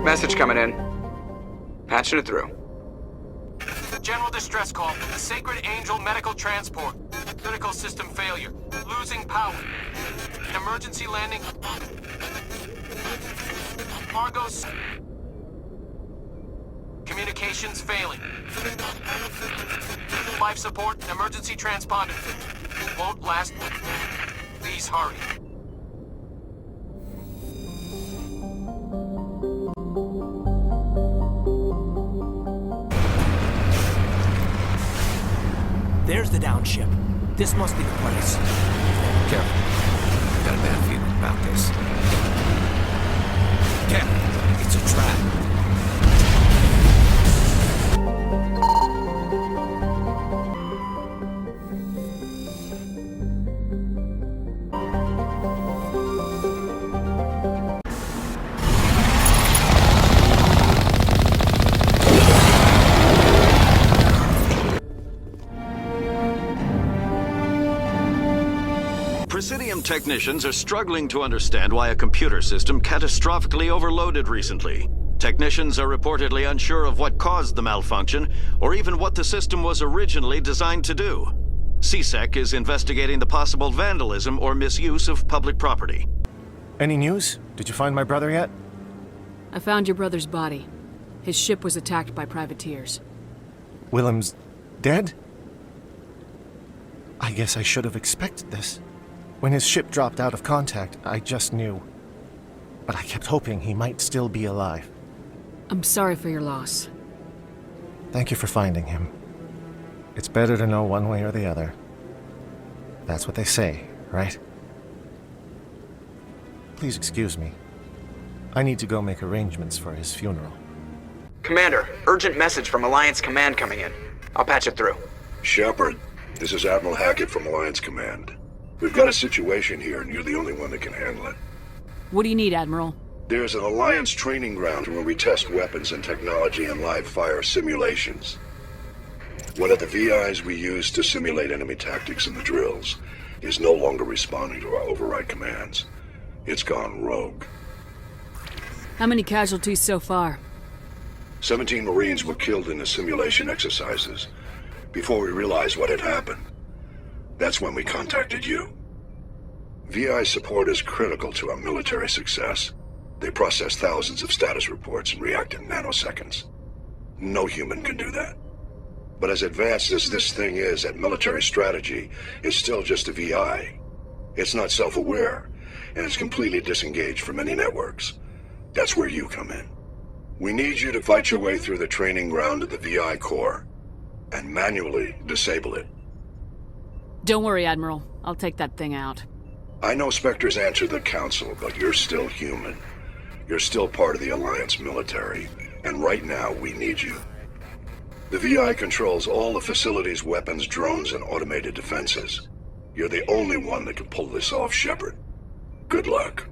Message coming in. Patching it through. General distress call. Sacred Angel medical transport. Critical system failure. Losing power. Emergency landing. Cargo's... Communications failing. Life support. Emergency transponder. Won't last. Please hurry. There's the down ship. This must be the place. Careful. I've got a bad feeling about this. Captain, it's a trap. Presidium technicians are struggling to understand why a computer system catastrophically overloaded recently. Technicians are reportedly unsure of what caused the malfunction, or even what the system was originally designed to do. CSEC is investigating the possible vandalism or misuse of public property. Any news? Did you find my brother yet? I found your brother's body. His ship was attacked by privateers. Willem's dead? I guess I should have expected this. When his ship dropped out of contact, I just knew. But I kept hoping he might still be alive. I'm sorry for your loss. Thank you for finding him. It's better to know one way or the other. That's what they say, right? Please excuse me. I need to go make arrangements for his funeral. Commander, urgent message from Alliance Command coming in. I'll patch it through. Shepard, this is Admiral Hackett from Alliance Command. We've got a situation here, and you're the only one that can handle it. What do you need, Admiral? There's an Alliance training ground where we test weapons and technology in live-fire simulations. One of the VIs we use to simulate enemy tactics in the drills is no longer responding to our override commands. It's gone rogue. How many casualties so far? 17 Marines were killed in the simulation exercises before we realized what had happened. That's when we contacted you. VI support is critical to our military success. They process thousands of status reports and react in nanoseconds. No human can do that. But as advanced as this thing is at military strategy, it's still just a VI. It's not self-aware, and it's completely disengaged from any networks. That's where you come in. We need you to fight your way through the training ground of the VI core, and manually disable it. Don't worry, Admiral. I'll take that thing out. I know Spectres answer the Council, but you're still human. You're still part of the Alliance military, and right now we need you. The VI controls all the facility's weapons, drones, and automated defenses. You're the only one that can pull this off, Shepard. Good luck.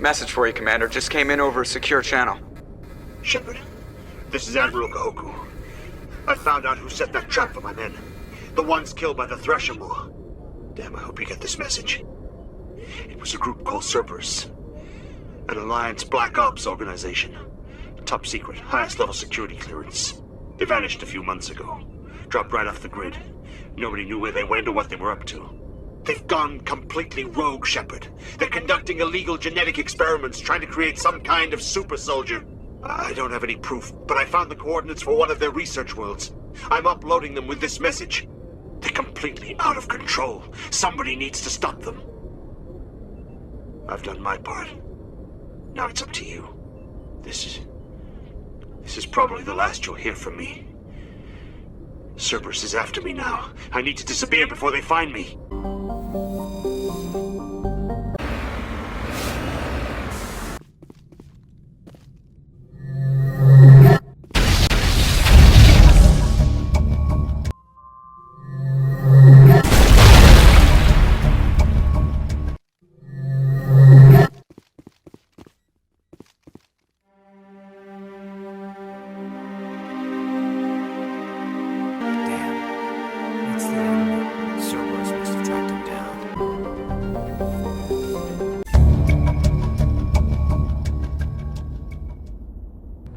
Message for you, Commander. Just came in over a secure channel. Shepard, this is Admiral Kahoku. I found out who set that trap for my men. The ones killed by the Thresher Moor. Damn, I hope you get this message. It was a group called Cerberus. An Alliance Black Ops organization. Top secret, highest level security clearance. They vanished a few months ago. Dropped right off the grid. Nobody knew where they went or what they were up to. They've gone completely rogue, Shepard. They're conducting illegal genetic experiments, trying to create some kind of super soldier. I don't have any proof, but I found the coordinates for one of their research worlds. I'm uploading them with this message. They're completely out of control. Somebody needs to stop them. I've done my part. Now it's up to you. This is probably the last you'll hear from me. Cerberus is after me now. I need to disappear before they find me.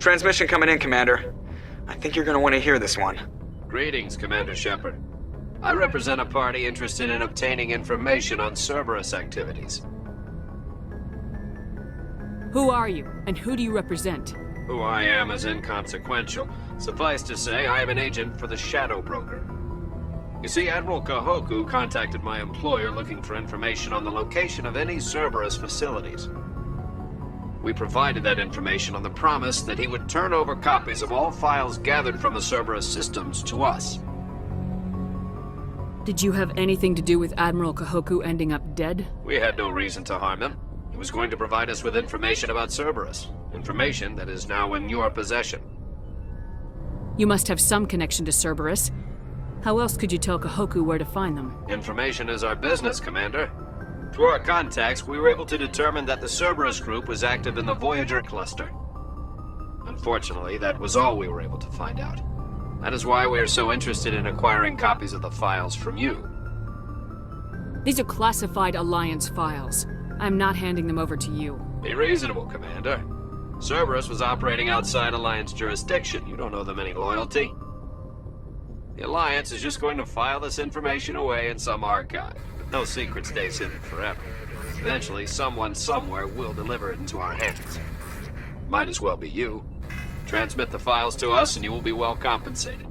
Transmission coming in, Commander. I think you're gonna want to hear this one. Greetings, Commander Shepard. I represent a party interested in obtaining information on Cerberus activities. Who are you, and who do you represent? Who I am is inconsequential. Suffice to say, I am an agent for the Shadow Broker. You see, Admiral Kahoku contacted my employer looking for information on the location of any Cerberus facilities. We provided that information on the promise that he would turn over copies of all files gathered from the Cerberus systems to us. Did you have anything to do with Admiral Kahoku ending up dead? We had no reason to harm him. He was going to provide us with information about Cerberus. Information that is now in your possession. You must have some connection to Cerberus. How else could you tell Kahoku where to find them? Information is our business, Commander. Through our contacts, we were able to determine that the Cerberus group was active in the Voyager cluster. Unfortunately, that was all we were able to find out. That is why we are so interested in acquiring copies of the files from you. These are classified Alliance files. I'm not handing them over to you. Be reasonable, Commander. Cerberus was operating outside Alliance jurisdiction. You don't owe them any loyalty. The Alliance is just going to file this information away in some archive. But no secret stays hidden forever. Eventually, someone somewhere will deliver it into our hands. Might as well be you. Transmit the files to us and you will be well compensated.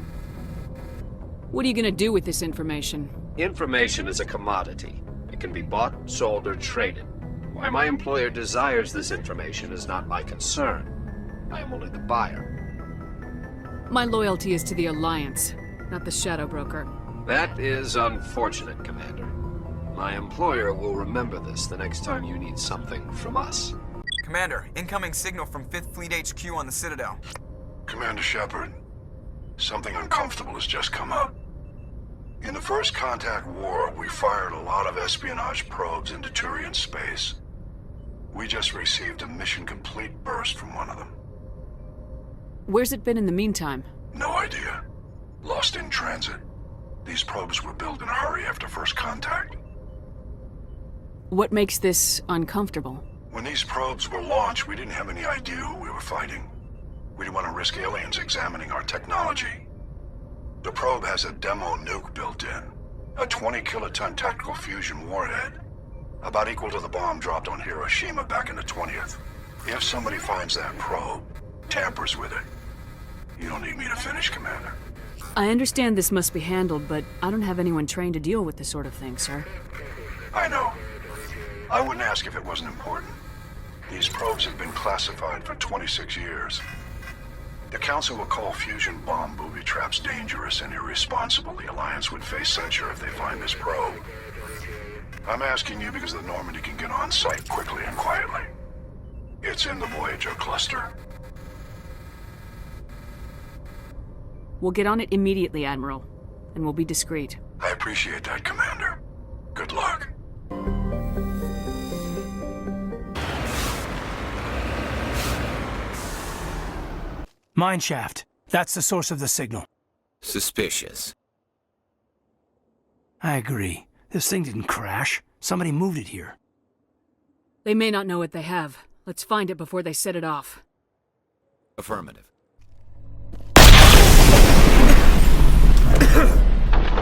What are you gonna do with this information? Information is a commodity. It can be bought, sold, or traded. Why my employer desires this information is not my concern. I am only the buyer. My loyalty is to the Alliance, not the Shadow Broker. That is unfortunate, Commander. My employer will remember this the next time you need something from us. Commander, incoming signal from 5th Fleet HQ on the Citadel. Commander Shepard, something uncomfortable has just come up. In the First Contact War, we fired a lot of espionage probes into Turian space. We just received a mission complete burst from one of them. Where's it been in the meantime? No idea. Lost in transit. These probes were built in a hurry after First Contact. What makes this uncomfortable? When these probes were launched, we didn't have any idea who we were fighting. We didn't want to risk aliens examining our technology. The probe has a demo nuke built in. A 20-kiloton tactical fusion warhead. About equal to the bomb dropped on Hiroshima back in the 20th. If somebody finds that probe, tampers with it, you don't need me to finish, Commander. I understand this must be handled, but I don't have anyone trained to deal with this sort of thing, sir. I know. I wouldn't ask if it wasn't important. These probes have been classified for 26 years. The Council will call fusion bomb booby traps dangerous and irresponsible. The Alliance would face censure if they find this probe. I'm asking you because the Normandy can get on site quickly and quietly. It's in the Voyager cluster. We'll get on it immediately, Admiral, and we'll be discreet. I appreciate that, Commander. Good luck. Mineshaft. That's the source of the signal. Suspicious. I agree. This thing didn't crash. Somebody moved it here. They may not know what they have. Let's find it before they set it off. Affirmative.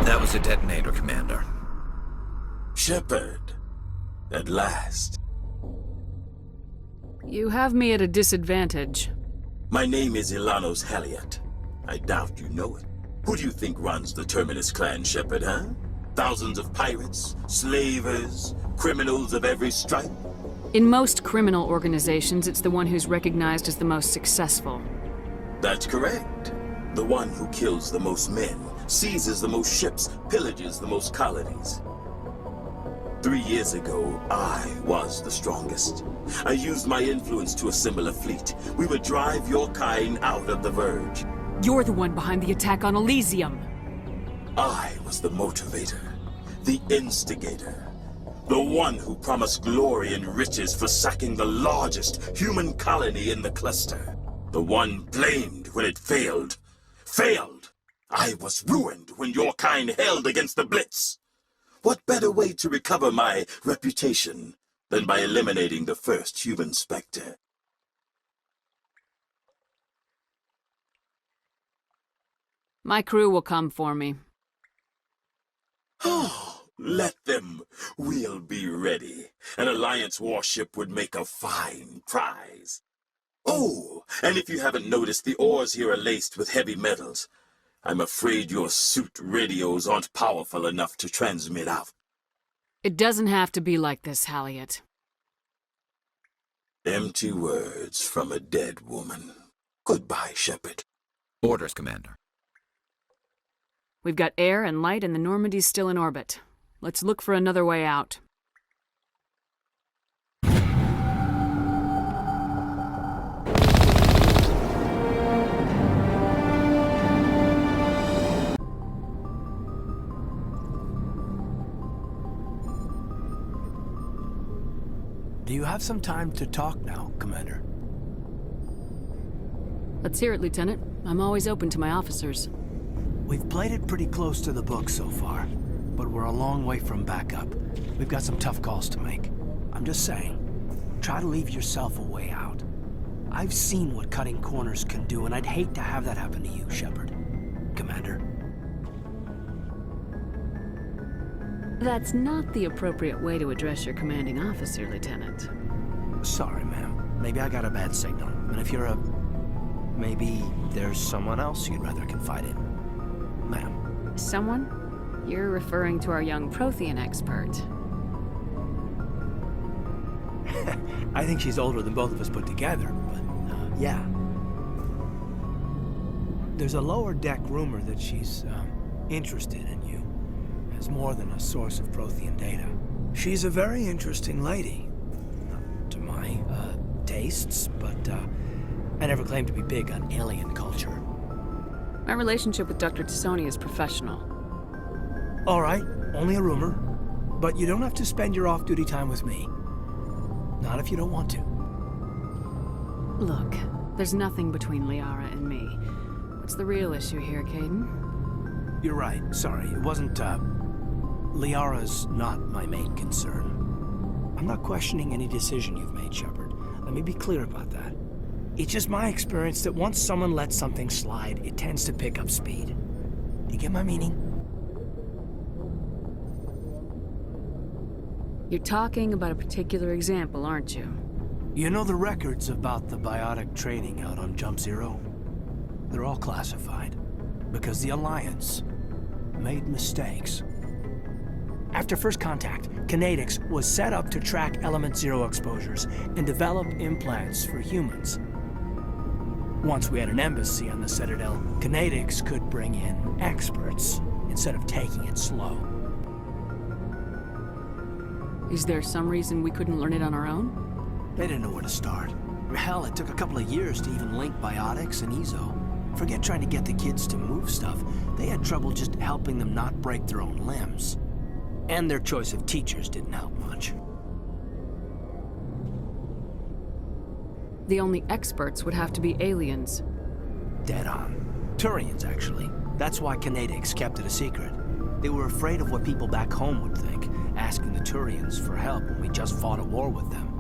That was a detonator, Commander. Shepard. At last. You have me at a disadvantage. My name is Ilanos Halliot. I doubt you know it. Who do you think runs the Terminus clan, Shepard, huh? Thousands of pirates, slavers, criminals of every stripe? In most criminal organizations, it's the one who's recognized as the most successful. That's correct. The one who kills the most men, seizes the most ships, pillages the most colonies. 3 years ago, I was the strongest. I used my influence to assemble a fleet. We would drive your kind out of the Verge. You're the one behind the attack on Elysium. I was the motivator, the instigator, the one who promised glory and riches for sacking the largest human colony in the cluster. The one blamed when it failed. Failed! I was ruined when your kind held against the Blitz. What better way to recover my reputation than by eliminating the first human Spectre? My crew will come for me. Oh, let them. We'll be ready. An Alliance warship would make a fine prize. Oh, and if you haven't noticed, the ores here are laced with heavy metals. I'm afraid your suit radios aren't powerful enough to transmit out. It doesn't have to be like this, Halliot. Empty words from a dead woman. Goodbye, Shepard. Orders, Commander. We've got air and light and the Normandy's still in orbit. Let's look for another way out. Do you have some time to talk now, Commander? Let's hear it, Lieutenant. I'm always open to my officers. We've played it pretty close to the book so far, but we're a long way from backup. We've got some tough calls to make. I'm just saying, try to leave yourself a way out. I've seen what cutting corners can do, and I'd hate to have that happen to you, Shepard. Commander. That's not the appropriate way to address your commanding officer, Lieutenant. Sorry, ma'am. Maybe I got a bad signal. And if you're a... maybe there's someone else you'd rather confide in. Ma'am. Someone? You're referring to our young Prothean expert. I think she's older than both of us put together, but, yeah. There's a lower deck rumor that she's, interested in you. As more than a source of Prothean data. She's a very interesting lady. Not to my, tastes, but, I never claimed to be big on alien culture. My relationship with Dr. Tassoni is professional. All right, only a rumor. But you don't have to spend your off-duty time with me. Not if you don't want to. Look, there's nothing between Liara and me. What's the real issue here, Caden? You're right. Sorry, it wasn't, Liara's not my main concern. I'm not questioning any decision you've made, Shepard. Let me be clear about that. It's just my experience that once someone lets something slide, it tends to pick up speed. Do you get my meaning? You're talking about a particular example, aren't you? You know the records about the biotic trading out on Jump Zero? They're all classified. Because the Alliance made mistakes. After first contact, Kinetics was set up to track Element Zero exposures and develop implants for humans. Once we had an embassy on the Citadel, Kinetics could bring in experts instead of taking it slow. Is there some reason we couldn't learn it on our own? They didn't know where to start. Hell, it took a couple of years to even link biotics and EZO. Forget trying to get the kids to move stuff. They had trouble just helping them not break their own limbs. And their choice of teachers didn't help much. The only experts would have to be aliens. Dead on. Turians, actually. That's why Kinetics kept it a secret. They were afraid of what people back home would think, asking the Turians for help when we just fought a war with them.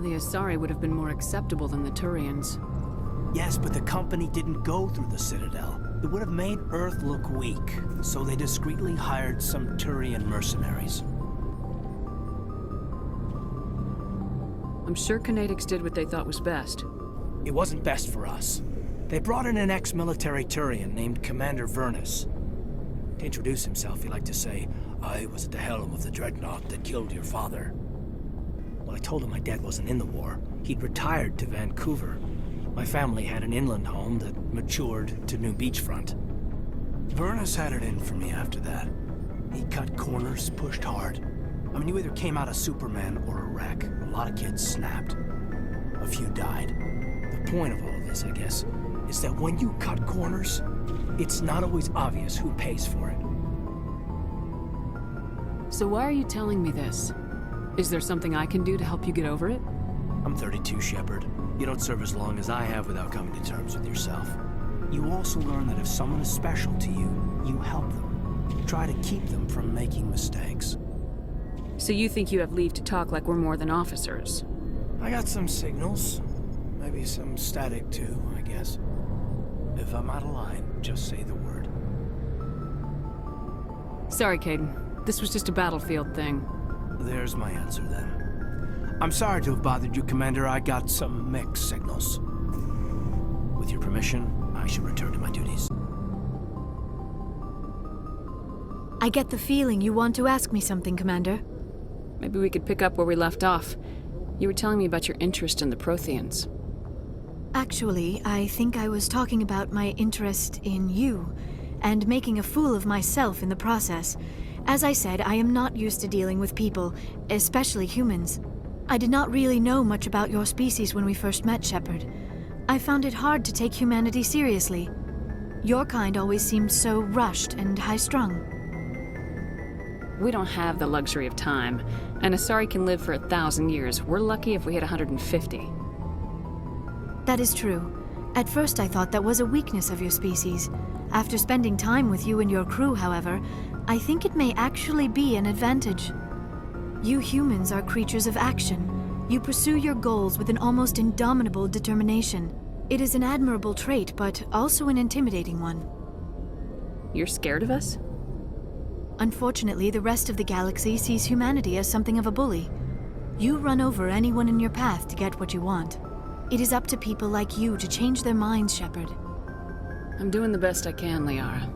The Asari would have been more acceptable than the Turians. Yes, but the company didn't go through the Citadel. It would have made Earth look weak, so they discreetly hired some Turian mercenaries. I'm sure Kinetics did what they thought was best. It wasn't best for us. They brought in an ex-military Turian named Commander Vernus. To introduce himself, he liked to say, "I was at the helm of the dreadnought that killed your father." Well, I told him my dad wasn't in the war. He'd retired to Vancouver. My family had an inland home that matured to new beachfront. Vernus had it in for me after that. He cut corners, pushed hard. I mean, you either came out a Superman or a wreck. A lot of kids snapped. A few died. The point of all of this, I guess, is that when you cut corners, it's not always obvious who pays for it. So why are you telling me this? Is there something I can do to help you get over it? I'm 32, Shepard. You don't serve as long as I have without coming to terms with yourself. You also learn that if someone is special to you, you help them. Try to keep them from making mistakes. So you think you have leave to talk like we're more than officers? I got some signals. Maybe some static too, I guess. If I'm out of line, just say the word. Sorry, Caden. This was just a battlefield thing. There's my answer, then. I'm sorry to have bothered you, Commander. I got some mixed signals. With your permission, I should return to my duties. I get the feeling you want to ask me something, Commander. Maybe we could pick up where we left off. You were telling me about your interest in the Protheans. Actually, I think I was talking about my interest in you, and making a fool of myself in the process. As I said, I am not used to dealing with people, especially humans. I did not really know much about your species when we first met, Shepard. I found it hard to take humanity seriously. Your kind always seemed so rushed and high-strung. We don't have the luxury of time, and Asari can live for 1,000 years. We're lucky if we hit 150. That is true. At first I thought that was a weakness of your species. After spending time with you and your crew, however, I think it may actually be an advantage. You humans are creatures of action. You pursue your goals with an almost indomitable determination. It is an admirable trait, but also an intimidating one. You're scared of us? Unfortunately, the rest of the galaxy sees humanity as something of a bully. You run over anyone in your path to get what you want. It is up to people like you to change their minds, Shepard. I'm doing the best I can, Liara.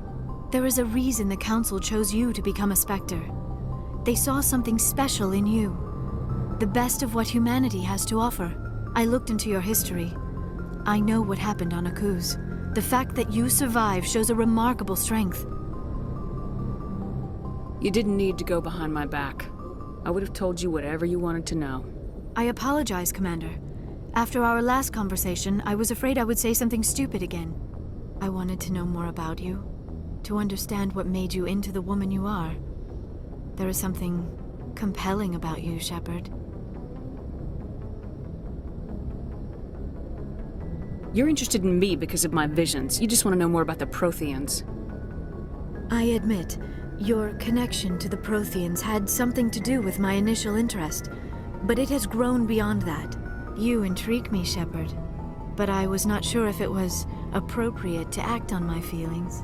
There is a reason the Council chose you to become a Spectre. They saw something special in you. The best of what humanity has to offer. I looked into your history. I know what happened on Akuz. The fact that you survived shows a remarkable strength. You didn't need to go behind my back. I would have told you whatever you wanted to know. I apologize, Commander. After our last conversation, I was afraid I would say something stupid again. I wanted to know more about you, to understand what made you into the woman you are. There is something compelling about you, Shepard. You're interested in me because of my visions. You just want to know more about the Protheans. I admit, your connection to the Protheans had something to do with my initial interest, but it has grown beyond that. You intrigue me, Shepard, but I was not sure if it was appropriate to act on my feelings.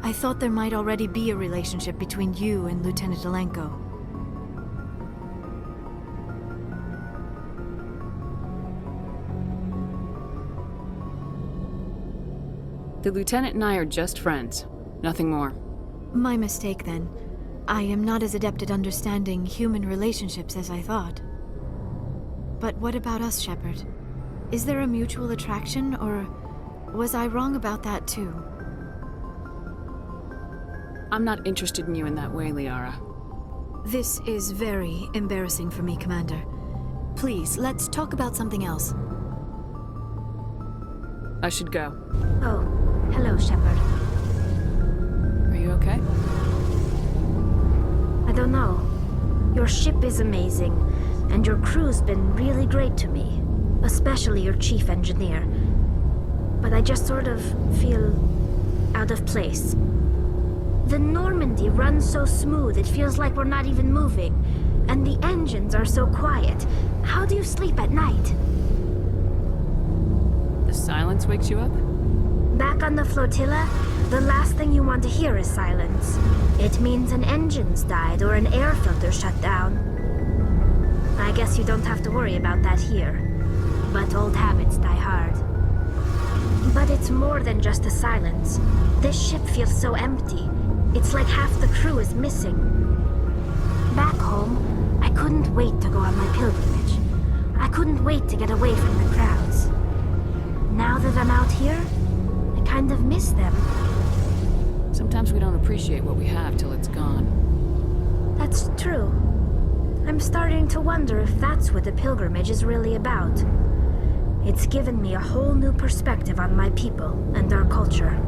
I thought there might already be a relationship between you and Lieutenant Alenko. The Lieutenant and I are just friends. Nothing more. My mistake, then. I am not as adept at understanding human relationships as I thought. But what about us, Shepard? Is there a mutual attraction, or was I wrong about that too? I'm not interested in you in that way, Liara. This is very embarrassing for me, Commander. Please, let's talk about something else. I should go. Oh, hello, Shepard. Are you okay? I don't know. Your ship is amazing, and your crew's been really great to me. Especially your chief engineer. But I just sort of feel out of place. The Normandy runs so smooth it feels like we're not even moving. And the engines are so quiet. How do you sleep at night? The silence wakes you up? Back on the flotilla, the last thing you want to hear is silence. It means an engine's died or an air filter shut down. I guess you don't have to worry about that here. But old habits die hard. But it's more than just the silence. This ship feels so empty. It's like half the crew is missing. Back home, I couldn't wait to go on my pilgrimage. I couldn't wait to get away from the crowds. Now that I'm out here, I kind of miss them. Sometimes we don't appreciate what we have till it's gone. That's true. I'm starting to wonder if that's what the pilgrimage is really about. It's given me a whole new perspective on my people and our culture.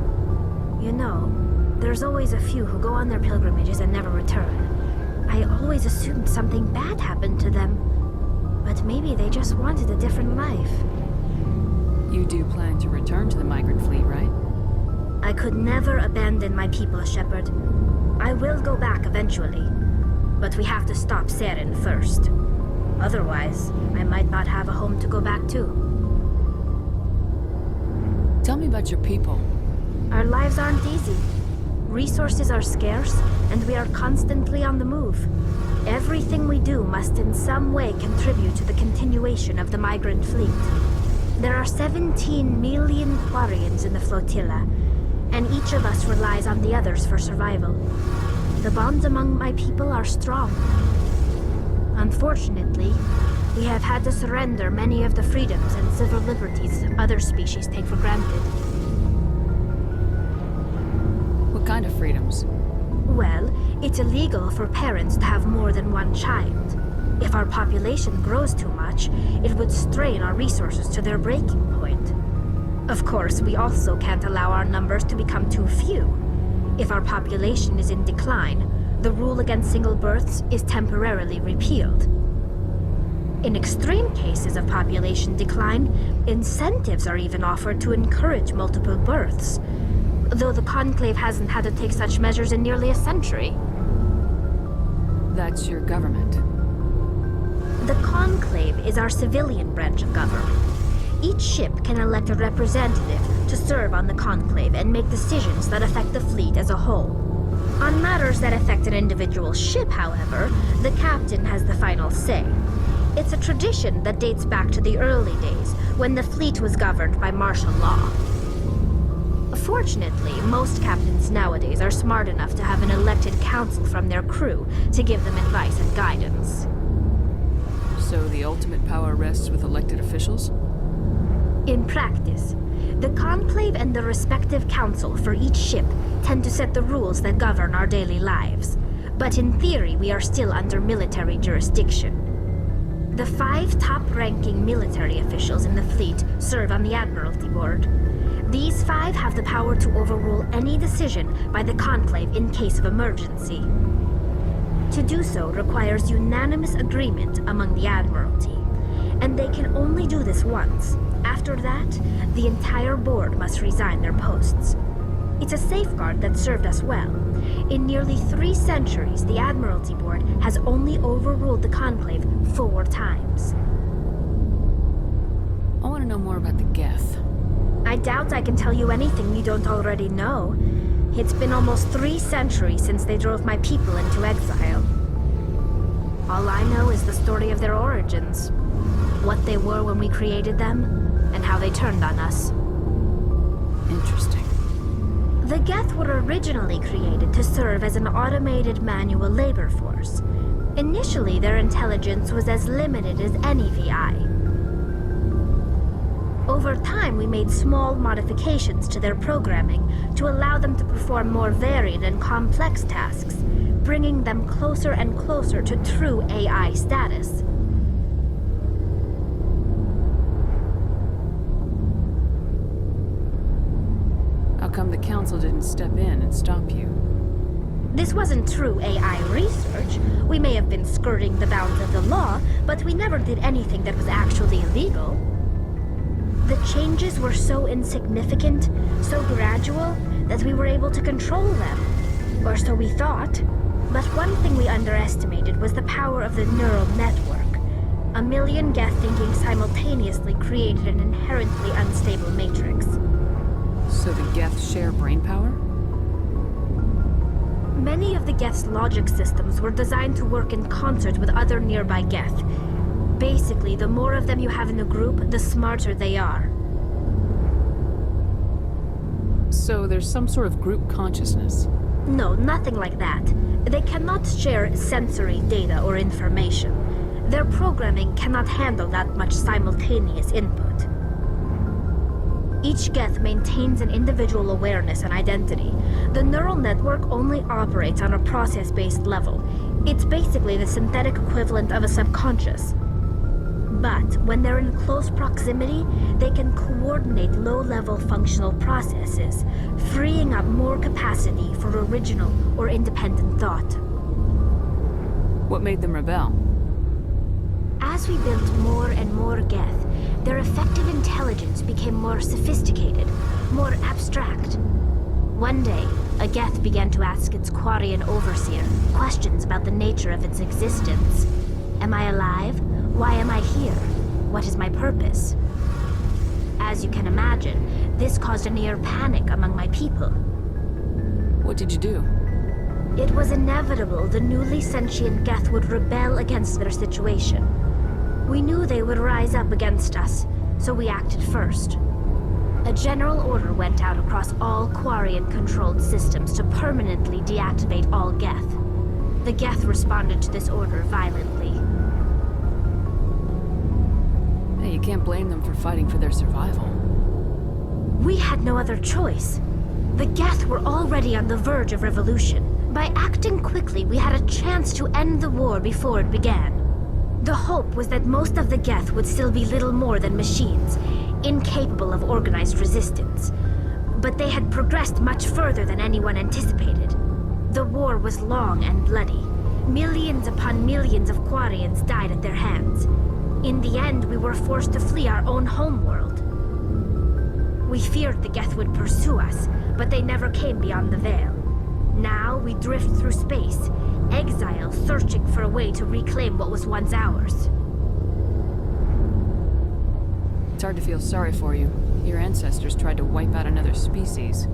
You know, there's always a few who go on their pilgrimages and never return. I always assumed something bad happened to them. But maybe they just wanted a different life. You do plan to return to the migrant fleet, right? I could never abandon my people, Shepard. I will go back eventually. But we have to stop Saren first. Otherwise, I might not have a home to go back to. Tell me about your people. Our lives aren't easy. Resources are scarce, and we are constantly on the move. Everything we do must in some way contribute to the continuation of the migrant fleet. There are 17 million Quarians in the flotilla, and each of us relies on the others for survival. The bonds among my people are strong. Unfortunately, we have had to surrender many of the freedoms and civil liberties other species take for granted. What kind of freedoms? Well, it's illegal for parents to have more than one child. If our population grows too much, it would strain our resources to their breaking point. Of course, we also can't allow our numbers to become too few. If our population is in decline, the rule against single births is temporarily repealed. In extreme cases of population decline, incentives are even offered to encourage multiple births, though the Conclave hasn't had to take such measures in nearly a century. That's your government. The Conclave is our civilian branch of government. Each ship can elect a representative to serve on the Conclave and make decisions that affect the fleet as a whole. On matters that affect an individual ship, however, the captain has the final say. It's a tradition that dates back to the early days, when the fleet was governed by martial law. Fortunately, most captains nowadays are smart enough to have an elected council from their crew to give them advice and guidance. So the ultimate power rests with elected officials? In practice, the Conclave and the respective council for each ship tend to set the rules that govern our daily lives. But in theory, we are still under military jurisdiction. The 5 top-ranking military officials in the fleet serve on the Admiralty Board. These 5 have the power to overrule any decision by the Conclave in case of emergency. To do so requires unanimous agreement among the Admiralty, and they can only do this once. After that, the entire board must resign their posts. It's a safeguard that served us well. In nearly 3 centuries, the Admiralty Board has only overruled the Conclave 4 times. I want to know more about the Geth. I doubt I can tell you anything you don't already know. It's been almost 3 centuries since they drove my people into exile. All I know is the story of their origins, what they were when we created them, and how they turned on us. Interesting. The Geth were originally created to serve as an automated manual labor force. Initially, their intelligence was as limited as any VI. Over time, we made small modifications to their programming to allow them to perform more varied and complex tasks, bringing them closer and closer to true AI status. How come the Council didn't step in and stop you? This wasn't true AI research. We may have been skirting the bounds of the law, but we never did anything that was actually illegal. The changes were so insignificant, so gradual, that we were able to control them. Or so we thought. But one thing we underestimated was the power of the neural network. A million Geth thinking simultaneously created an inherently unstable matrix. So the Geth share brainpower? Many of the Geth's logic systems were designed to work in concert with other nearby Geth. Basically, the more of them you have in a group, the smarter they are. So there's some sort of group consciousness? No, nothing like that. They cannot share sensory data or information. Their programming cannot handle that much simultaneous input. Each Geth maintains an individual awareness and identity. The neural network only operates on a process-based level. It's basically the synthetic equivalent of a subconscious. But when they're in close proximity, they can coordinate low-level functional processes, freeing up more capacity for original or independent thought. What made them rebel? As we built more and more Geth, their effective intelligence became more sophisticated, more abstract. One day, a Geth began to ask its Quarian overseer questions about the nature of its existence. Am I alive? Why am I here? What is my purpose? As you can imagine, this caused a near panic among my people. What did you do? It was inevitable the newly sentient Geth would rebel against their situation. We knew they would rise up against us, so we acted first. A general order went out across all Quarian-controlled systems to permanently deactivate all Geth. The Geth responded to this order violently. Hey, you can't blame them for fighting for their survival. We had no other choice. The Geth were already on the verge of revolution. By acting quickly, we had a chance to end the war before it began. The hope was that most of the Geth would still be little more than machines, incapable of organized resistance. But they had progressed much further than anyone anticipated. The war was long and bloody. Millions upon millions of Quarians died at their hands. In the end, we were forced to flee our own homeworld. We feared the Geth would pursue us, but they never came beyond the Veil. Now we drift through space, exile searching for a way to reclaim what was once ours. It's hard to feel sorry for you. Your ancestors tried to wipe out another species.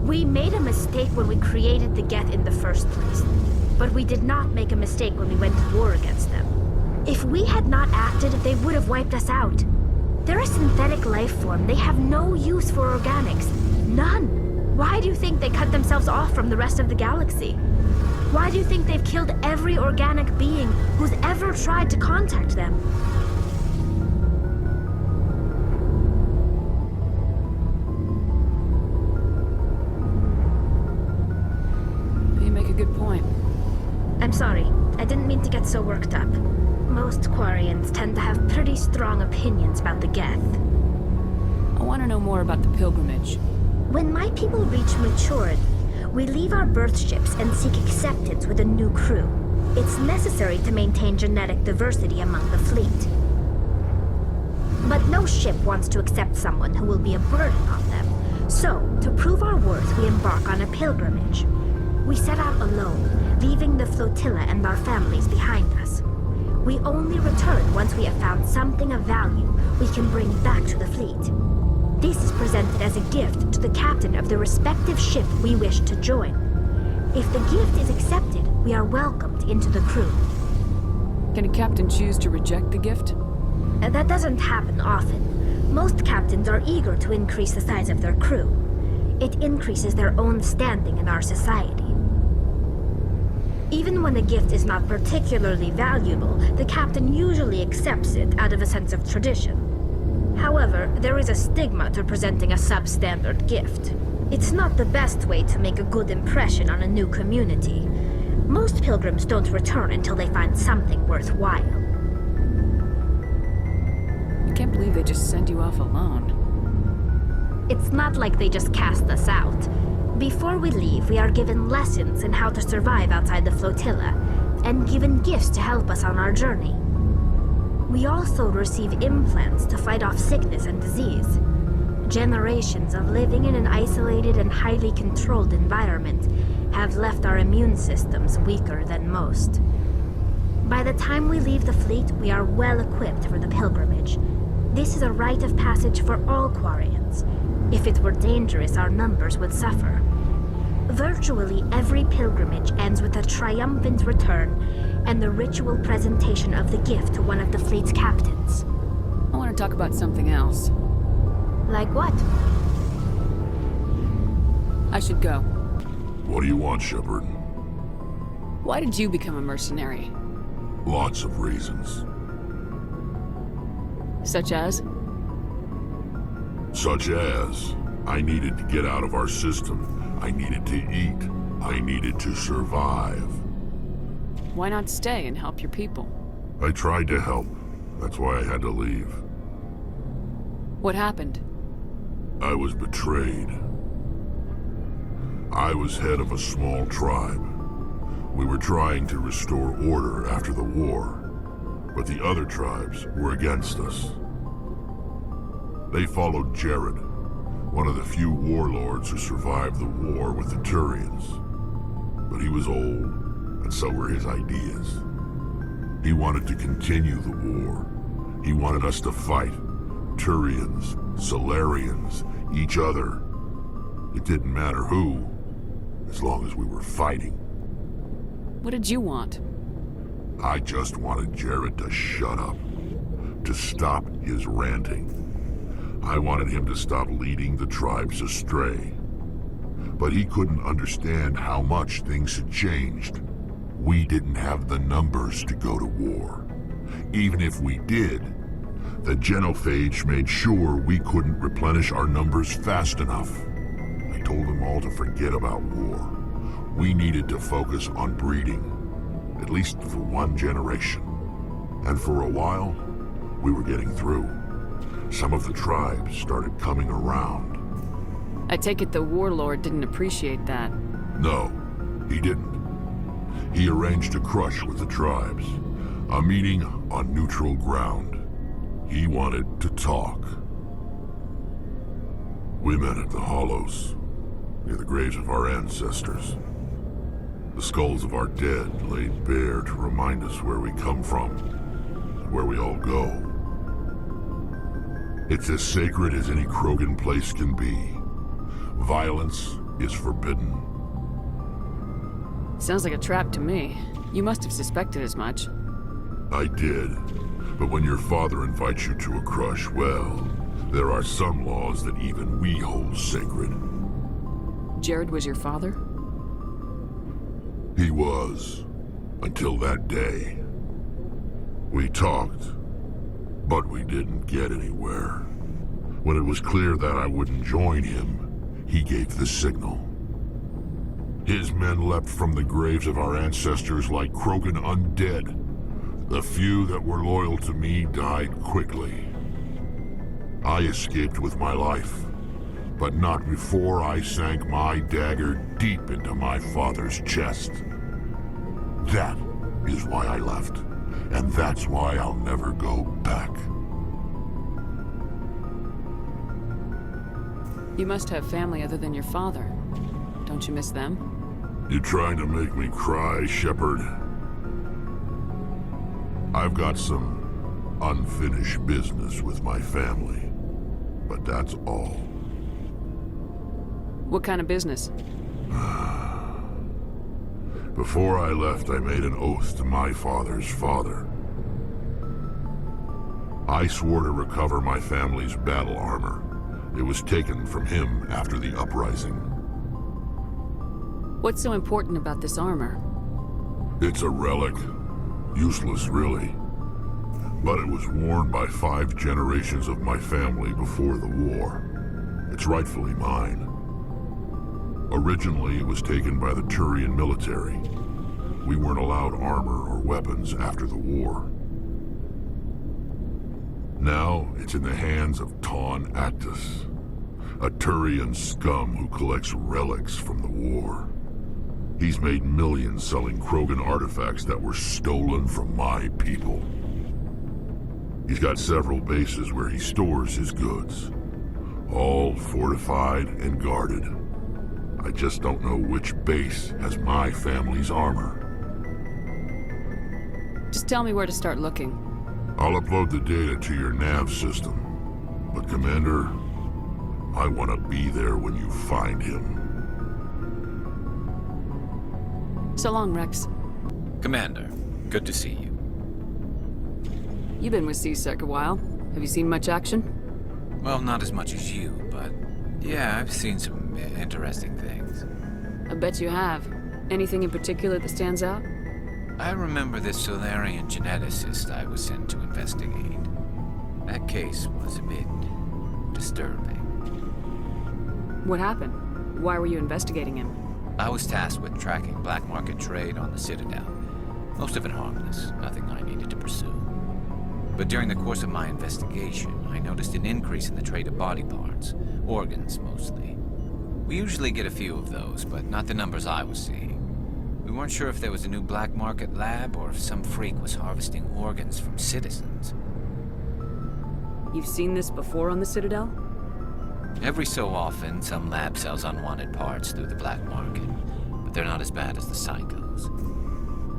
We made a mistake when we created the Geth in the first place, but we did not make a mistake when we went to war against them. If we had not acted, they would have wiped us out. They're a synthetic life form. They have no use for organics. None. Why do you think they cut themselves off from the rest of the galaxy? Why do you think they've killed every organic being who's ever tried to contact them? You make a good point. I'm sorry. I didn't mean to get so worked up. Most Quarians tend to have pretty strong opinions about the Geth. I want to know more about the pilgrimage. When my people reach maturity, we leave our birth ships and seek acceptance with a new crew. It's necessary to maintain genetic diversity among the fleet. But no ship wants to accept someone who will be a burden on them. So, to prove our worth, we embark on a pilgrimage. We set out alone, leaving the flotilla and our families behind us. We only return once we have found something of value we can bring back to the fleet. This is presented as a gift to the captain of the respective ship we wish to join. If the gift is accepted, we are welcomed into the crew. Can a captain choose to reject the gift? That doesn't happen often. Most captains are eager to increase the size of their crew. It increases their own standing in our society. Even when the gift is not particularly valuable, the captain usually accepts it out of a sense of tradition. However, there is a stigma to presenting a substandard gift. It's not the best way to make a good impression on a new community. Most pilgrims don't return until they find something worthwhile. I can't believe they just send you off alone. It's not like they just cast us out. Before we leave, we are given lessons in how to survive outside the flotilla, and given gifts to help us on our journey. We also receive implants to fight off sickness and disease. Generations of living in an isolated and highly controlled environment have left our immune systems weaker than most. By the time we leave the fleet, we are well equipped for the pilgrimage. This is a rite of passage for all Quarians. If it were dangerous, our numbers would suffer. Virtually every pilgrimage ends with a triumphant return and the ritual presentation of the gift to one of the fleet's captains. I want to talk about something else. Like what? I should go. What do you want, Shepard? Why did you become a mercenary? Lots of reasons. Such as? Such as, I needed to get out of our system. I needed to eat. I needed to survive. Why not stay and help your people? I tried to help. That's why I had to leave. What happened? I was betrayed. I was head of a small tribe. We were trying to restore order after the war, but the other tribes were against us. They followed Jared, one of the few warlords who survived the war with the Turians. But he was old, and so were his ideas. He wanted to continue the war. He wanted us to fight. Turians, Solarians, each other. It didn't matter who, as long as we were fighting. What did you want? I just wanted Jared to shut up, to stop his ranting. I wanted him to stop leading the tribes astray. But he couldn't understand how much things had changed. We didn't have the numbers to go to war. Even if we did, the genophage made sure we couldn't replenish our numbers fast enough. I told them all to forget about war. We needed to focus on breeding, at least for one generation. And for a while, we were getting through. Some of the tribes started coming around. I take it the warlord didn't appreciate that. No, he didn't. He arranged a crush with the tribes, a meeting on neutral ground. He wanted to talk. We met at the Hollows, near the graves of our ancestors. The skulls of our dead laid bare to remind us where we come from, and where we all go. It's as sacred as any Krogan place can be. Violence is forbidden. Sounds like a trap to me. You must have suspected as much. I did. But when your father invites you to a crush, well, there are some laws that even we hold sacred. Jared was your father? He was. Until that day. We talked, but we didn't get anywhere. When it was clear that I wouldn't join him, he gave the signal. His men leapt from the graves of our ancestors like Krogan undead. The few that were loyal to me died quickly. I escaped with my life, but not before I sank my dagger deep into my father's chest. That is why I left, and that's why I'll never go back. You must have family other than your father. Don't you miss them? You trying to make me cry, Shepard? I've got some unfinished business with my family, but that's all. What kind of business? Before I left, I made an oath to my father's father. I swore to recover my family's battle armor. It was taken from him after the uprising. What's so important about this armor? It's a relic. Useless, really. But it was worn by 5 generations of my family before the war. It's rightfully mine. Originally, it was taken by the Turian military. We weren't allowed armor or weapons after the war. Now, it's in the hands of Ton Actus, a Turian scum who collects relics from the war. He's made millions selling Krogan artifacts that were stolen from my people. He's got several bases where he stores his goods, all fortified and guarded. I just don't know which base has my family's armor. Just tell me where to start looking. I'll upload the data to your nav system. But Commander, I want to be there when you find him. So long, Rex. Commander, good to see you. You've been with C-Sec a while. Have you seen much action? Well, not as much as you, but yeah, I've seen some interesting things. I bet you have. Anything in particular that stands out? I remember this Solarian geneticist I was sent to investigate. That case was a bit disturbing. What happened? Why were you investigating him? I was tasked with tracking black market trade on the Citadel. Most of it harmless, nothing I needed to pursue. But during the course of my investigation, I noticed an increase in the trade of body parts, organs mostly. We usually get a few of those, but not the numbers I was seeing. We weren't sure if there was a new black market lab or if some freak was harvesting organs from citizens. You've seen this before on the Citadel? Every so often, some lab sells unwanted parts through the black market, but they're not as bad as the psychos.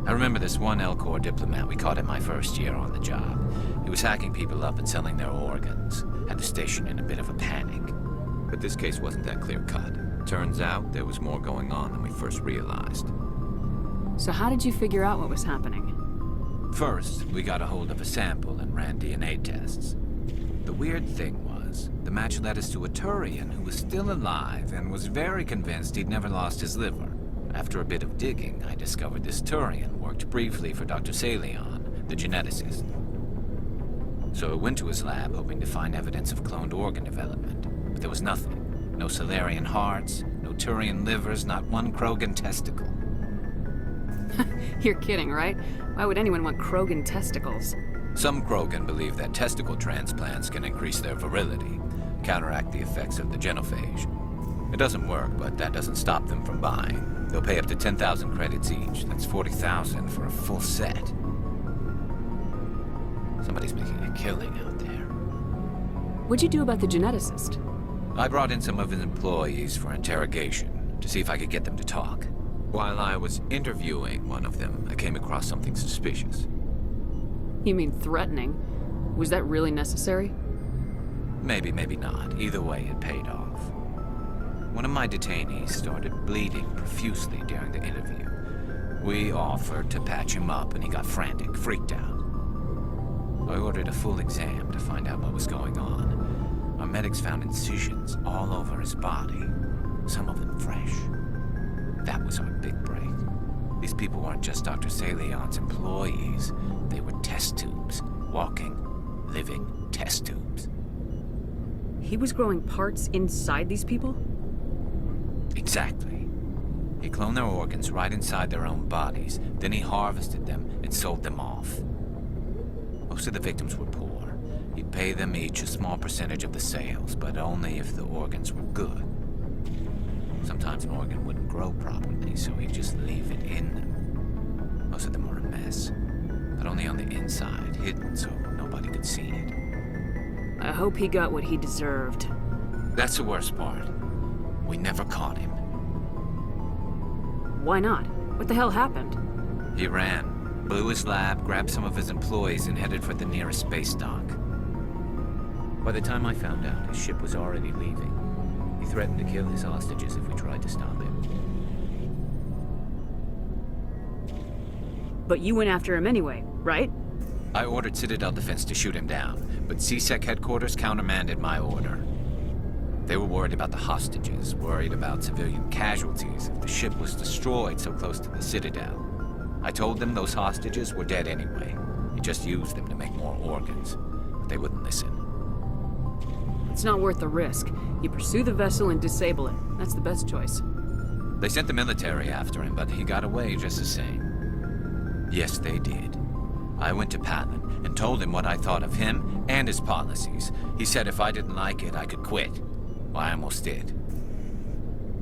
I remember this one L-Corps diplomat we caught in my first year on the job. He was hacking people up and selling their organs. Had the station in a bit of a panic. But this case wasn't that clear-cut. Turns out there was more going on than we first realized. So how did you figure out what was happening? First, we got a hold of a sample and ran DNA tests. The weird thing was, the match led us to a Turian who was still alive and was very convinced he'd never lost his liver. After a bit of digging, I discovered this Turian worked briefly for Dr. Salion, the geneticist. So I went to his lab hoping to find evidence of cloned organ development, but there was nothing. No Salarian hearts, no Turian livers, not one Krogan testicle. You're kidding, right? Why would anyone want Krogan testicles? Some Krogan believe that testicle transplants can increase their virility, counteract the effects of the genophage. It doesn't work, but that doesn't stop them from buying. They'll pay up to 10,000 credits each. That's 40,000 for a full set. Somebody's making a killing out there. What'd you do about the geneticist? I brought in some of his employees for interrogation, to see if I could get them to talk. While I was interviewing one of them, I came across something suspicious. You mean threatening? Was that really necessary? Maybe, maybe not. Either way, it paid off. One of my detainees started bleeding profusely during the interview. We offered to patch him up, and he got frantic, freaked out. I ordered a full exam to find out what was going on. Our medics found incisions all over his body, some of them fresh. That was our big break. These people weren't just Dr. Salion's employees. They were test tubes. Walking, living test tubes. He was growing parts inside these people? Exactly. He cloned their organs right inside their own bodies. Then he harvested them and sold them off. Most of the victims were poor. He'd pay them each a small percentage of the sales, but only if the organs were good. Sometimes an organ wouldn't grow properly, so he'd just leave it in them. Most of them were a mess, but only on the inside, hidden so nobody could see it. I hope he got what he deserved. That's the worst part. We never caught him. Why not? What the hell happened? He ran, blew his lab, grabbed some of his employees, and headed for the nearest space dock. By the time I found out, his ship was already leaving. He threatened to kill his hostages if we tried to stop him. But you went after him anyway, right? I ordered Citadel Defense to shoot him down, but CSEC headquarters countermanded my order. They were worried about the hostages, worried about civilian casualties if the ship was destroyed so close to the Citadel. I told them those hostages were dead anyway. He just used them to make more organs, but they wouldn't listen. It's not worth the risk. You pursue the vessel and disable it. That's the best choice. They sent the military after him, but he got away just the same. Yes, they did. I went to Patton and told him what I thought of him and his policies. He said if I didn't like it, I could quit. Well, I almost did.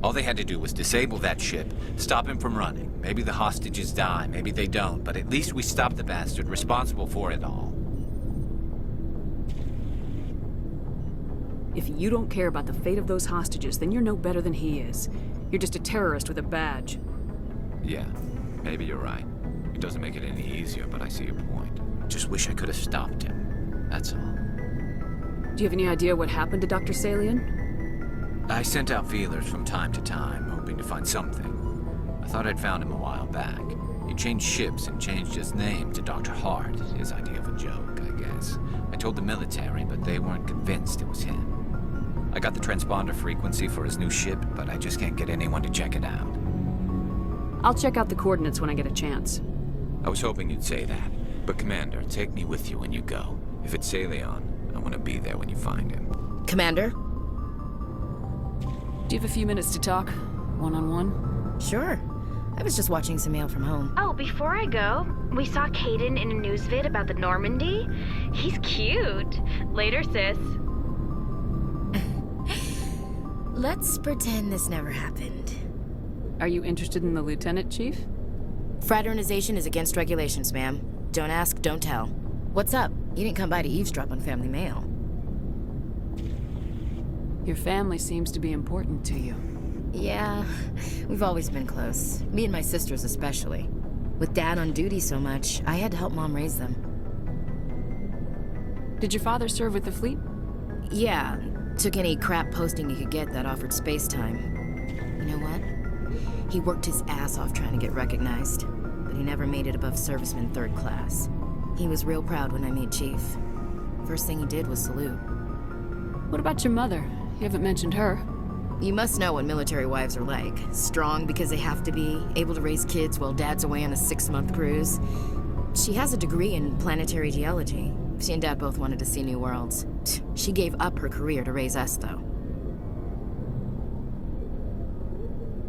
All they had to do was disable that ship, stop him from running. Maybe the hostages die, maybe they don't, but at least we stopped the bastard responsible for it all. If you don't care about the fate of those hostages, then you're no better than he is. You're just a terrorist with a badge. Yeah, maybe you're right. It doesn't make it any easier, but I see your point. Just wish I could have stopped him. That's all. Do you have any idea what happened to Dr. Salion? I sent out feelers from time to time, hoping to find something. I thought I'd found him a while back. He changed ships and changed his name to Dr. Hart, his idea of a joke, I guess. I told the military, but they weren't convinced it was him. I got the transponder frequency for his new ship, but I just can't get anyone to check it out. I'll check out the coordinates when I get a chance. I was hoping you'd say that. But Commander, take me with you when you go. If it's Salion, I want to be there when you find him. Commander? Do you have a few minutes to talk? One-on-one? Sure. I was just watching some mail from home. Oh, before I go, we saw Caden in a news vid about the Normandy. He's cute. Later, sis. Let's pretend this never happened. Are you interested in the Lieutenant, Chief? Fraternization is against regulations, ma'am. Don't ask, don't tell. What's up? You didn't come by to eavesdrop on family mail. Your family seems to be important to you. Yeah, we've always been close. Me and my sisters especially. With Dad on duty so much, I had to help Mom raise them. Did your father serve with the fleet? Yeah, took any crap posting he could get that offered space time. You know what? He worked his ass off trying to get recognized, but he never made it above serviceman 3rd class. He was real proud when I made chief. First thing he did was salute. What about your mother? You haven't mentioned her. You must know what military wives are like. Strong because they have to be, able to raise kids while Dad's away on a 6-month cruise. She has a degree in planetary geology. She and Dad both wanted to see new worlds. She gave up her career to raise us, though.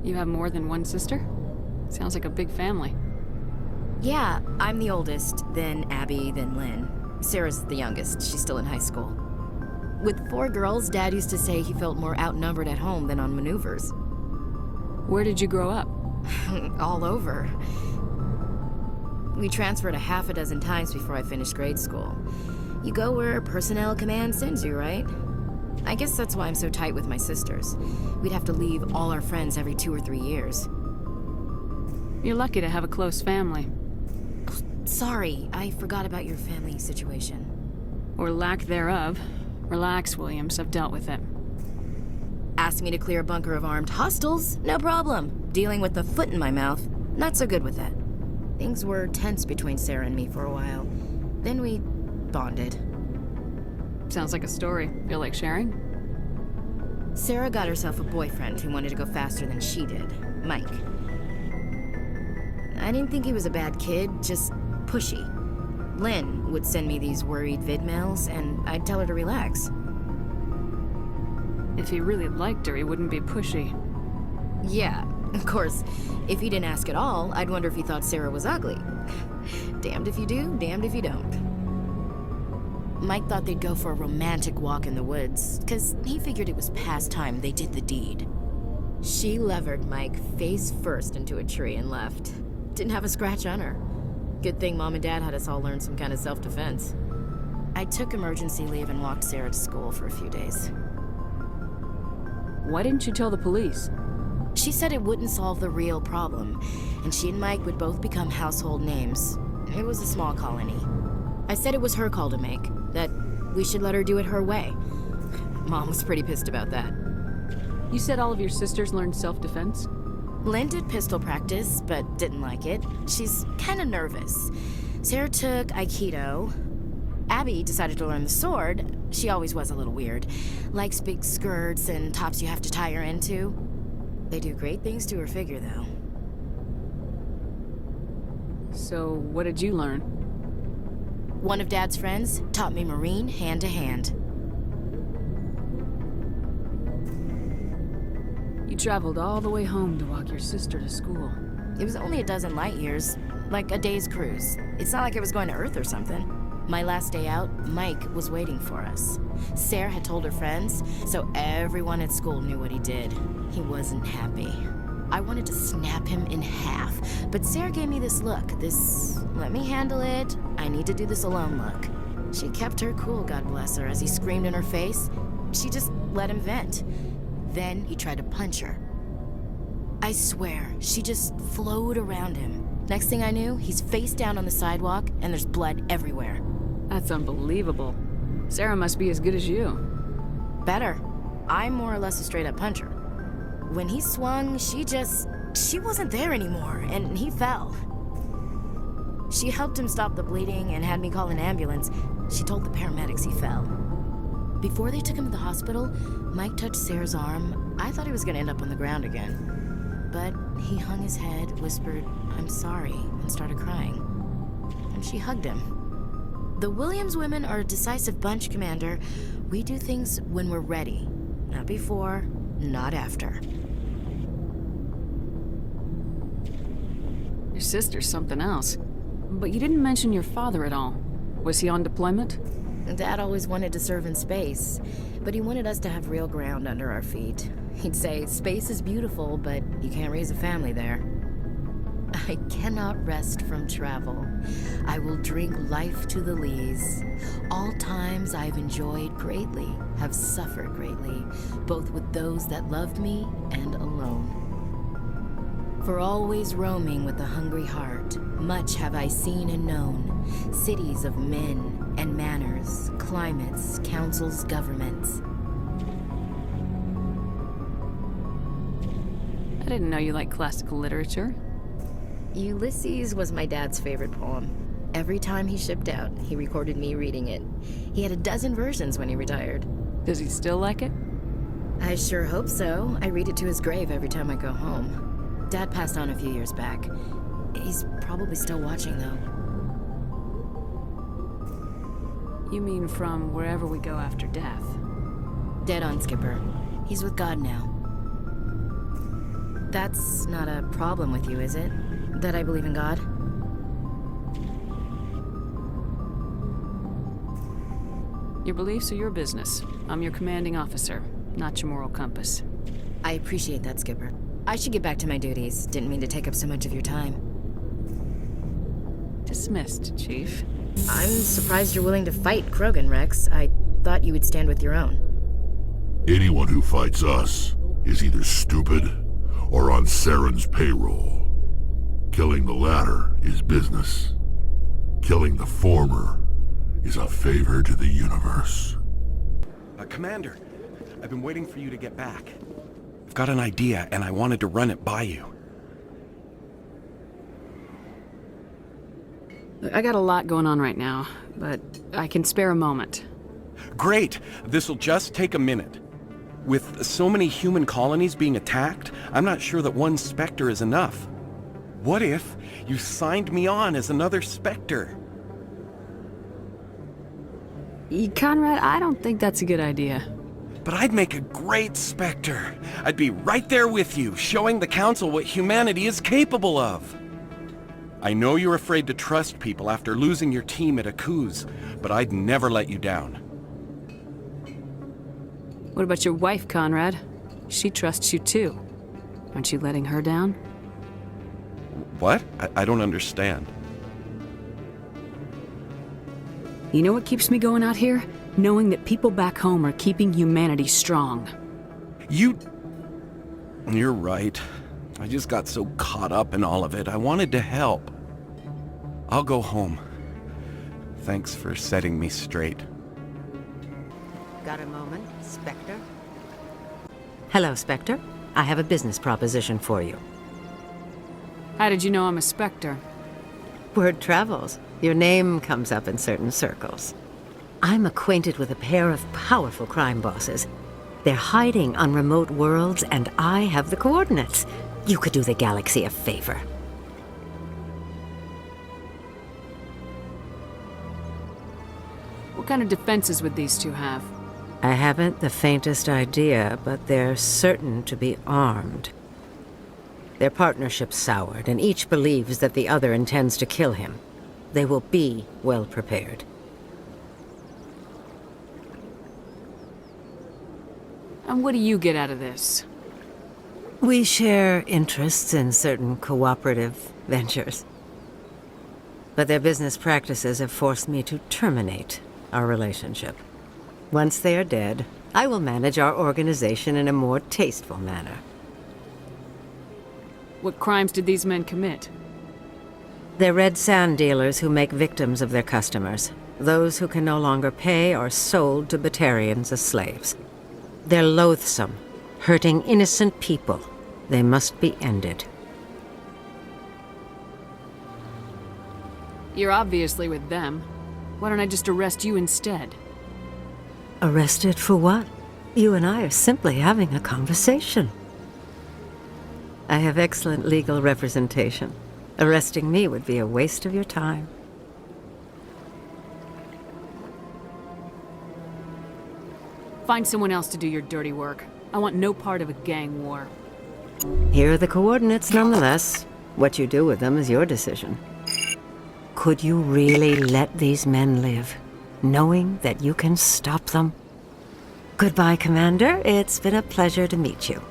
You have more than one sister? Sounds like a big family. Yeah, I'm the oldest, then Abby, then Lynn. Sarah's the youngest. She's still in high school. With 4 girls, Dad used to say he felt more outnumbered at home than on maneuvers. Where did you grow up? All over. We transferred a half a dozen times before I finished grade school. You go where personnel command sends you, right? I guess that's why I'm so tight with my sisters. We'd have to leave all our friends every 2 or 3 years. You're lucky to have a close family. Sorry, I forgot about your family situation. Or lack thereof. Relax, Williams. I've dealt with it. Asked me to clear a bunker of armed hostiles? No problem. Dealing with the foot in my mouth? Not so good with that. Things were tense between Sarah and me for a while. Then we bonded. Sounds like a story. Feel like sharing? Sarah got herself a boyfriend who wanted to go faster than she did. Mike. I didn't think he was a bad kid, just pushy. Lynn would send me these worried vid mails, and I'd tell her to relax. If he really liked her, he wouldn't be pushy. Yeah, of course. If he didn't ask at all, I'd wonder if he thought Sarah was ugly. Damned if you do, damned if you don't. Mike thought they'd go for a romantic walk in the woods, because he figured it was past time they did the deed. She levered Mike face first into a tree and left. Didn't have a scratch on her. Good thing Mom and Dad had us all learn some kind of self-defense. I took emergency leave and walked Sarah to school for a few days. Why didn't you tell the police? She said it wouldn't solve the real problem, and she and Mike would both become household names. It was a small colony. I said it was her call to make, that we should let her do it her way. Mom was pretty pissed about that. You said all of your sisters learned self-defense? Lynn did pistol practice, but didn't like it. She's kind of nervous. Sarah took Aikido. Abby decided to learn the sword. She always was a little weird. Likes big skirts and tops you have to tie her into. They do great things to her figure, though. So, what did you learn? One of Dad's friends taught me Marine hand to hand. You traveled all the way home to walk your sister to school. It was only a dozen light years, like a day's cruise. It's not like it was going to Earth or something. My last day out, Mike was waiting for us. Sarah had told her friends, so everyone at school knew what he did. He wasn't happy. I wanted to snap him in half, but Sarah gave me this look, this let me handle it, I need to do this alone look. She kept her cool, God bless her, as he screamed in her face. She just let him vent. Then he tried to punch her. I swear, she just flowed around him. Next thing I knew, he's face down on the sidewalk, and there's blood everywhere. That's unbelievable. Sarah must be as good as you. Better. I'm more or less a straight-up puncher. When he swung, she wasn't there anymore, and he fell. She helped him stop the bleeding and had me call an ambulance. She told the paramedics he fell. Before they took him to the hospital, Mike touched Sarah's arm. I thought he was gonna end up on the ground again. But he hung his head, whispered, "I'm sorry," and started crying. And she hugged him. The Williams women are a decisive bunch, Commander. We do things when we're ready. Not before, not after. Your sister's something else. But you didn't mention your father at all. Was he on deployment? Dad always wanted to serve in space, but he wanted us to have real ground under our feet. He'd say, space is beautiful, but you can't raise a family there. I cannot rest from travel. I will drink life to the lees. All times I've enjoyed greatly, have suffered greatly, both with those that loved me and alone. For always roaming with a hungry heart, much have I seen and known. Cities of men and manners, climates, councils, governments. I didn't know you liked classical literature. Ulysses was my dad's favorite poem. Every time he shipped out, he recorded me reading it. He had a dozen versions when he retired. Does he still like it? I sure hope so. I read it to his grave every time I go home. Dad passed on a few years back. He's probably still watching, though. You mean from wherever we go after death? Dead on, Skipper. He's with God now. That's not a problem with you, is it? That I believe in God? Your beliefs are your business. I'm your commanding officer, not your moral compass. I appreciate that, Skipper. I should get back to my duties. Didn't mean to take up so much of your time. Dismissed, Chief. I'm surprised you're willing to fight Krogan, Rex. I thought you would stand with your own. Anyone who fights us is either stupid or on Saren's payroll. Killing the latter is business. Killing the former is a favor to the universe. Commander, I've been waiting for you to get back. I've got an idea, and I wanted to run it by you. I got a lot going on right now, but I can spare a moment. Great! This'll just take a minute. With so many human colonies being attacked, I'm not sure that one Spectre is enough. What if you signed me on as another Spectre? Conrad, I don't think that's a good idea. But I'd make a great Spectre. I'd be right there with you, showing the Council what humanity is capable of. I know you're afraid to trust people after losing your team at Akuz, but I'd never let you down. What about your wife, Conrad? She trusts you too. Aren't you letting her down? What? I don't understand. You know what keeps me going out here? Knowing that people back home are keeping humanity strong. You're right. I just got so caught up in all of it. I wanted to help. I'll go home. Thanks for setting me straight. Got a moment, Spectre? Hello, Spectre. I have a business proposition for you. How did you know I'm a Spectre? Word travels. Your name comes up in certain circles. I'm acquainted with a pair of powerful crime bosses. They're hiding on remote worlds, and I have the coordinates. You could do the galaxy a favor. What kind of defenses would these two have? I haven't the faintest idea, but they're certain to be armed. Their partnership's soured, and each believes that the other intends to kill him. They will be well prepared. And what do you get out of this? We share interests in certain cooperative ventures. But their business practices have forced me to terminate our relationship. Once they are dead, I will manage our organization in a more tasteful manner. What crimes did these men commit? They're red sand dealers who make victims of their customers. Those who can no longer pay are sold to Batarians as slaves. They're loathsome, hurting innocent people. They must be ended. You're obviously with them. Why don't I just arrest you instead? Arrested for what? You and I are simply having a conversation. I have excellent legal representation. Arresting me would be a waste of your time. Find someone else to do your dirty work. I want no part of a gang war. Here are the coordinates nonetheless. What you do with them is your decision. Could you really let these men live, knowing that you can stop them? Goodbye, Commander. It's been a pleasure to meet you.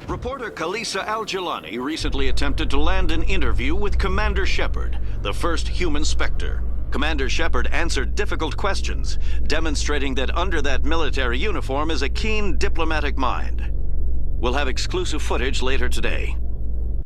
Reporter Kalisa Al-Jalani recently attempted to land an interview with Commander Shepard, the first human Spectre. Commander Shepard answered difficult questions, demonstrating that under that military uniform is a keen diplomatic mind. We'll have exclusive footage later today.